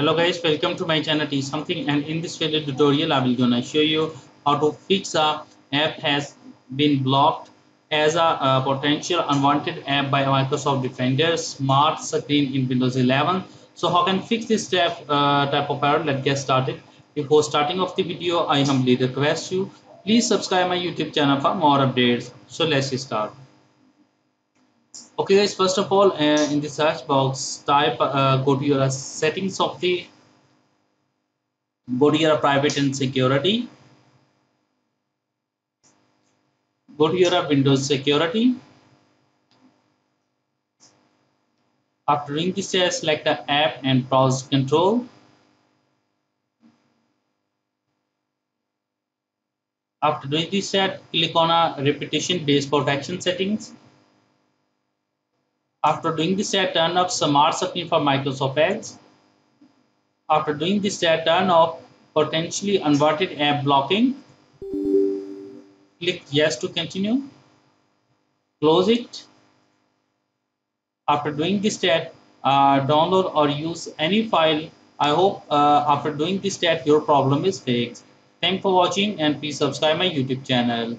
Hello guys, welcome to my channel T something, and in this video tutorial I will gonna show you how to fix a app has been blocked as a potential unwanted app by Microsoft Defender SmartScreen in Windows 11. So how can fix this type of error? Let's get started. Before starting off the video, I humbly request you please subscribe my YouTube channel for more updates. So let's start. Okay guys, first of all, in the search box type go to your settings of the go to your private and security, go to your Windows security. After doing this, select the app and browse control. After doing this, click on a repetition based protection settings. After doing this, turn off smart screen for Microsoft Edge. After doing this, turn off potentially unwanted app blocking. Click yes to continue. Close it. After doing this step, download or use any file. I hope after doing this step your problem is fixed. Thanks for watching and please subscribe my YouTube channel.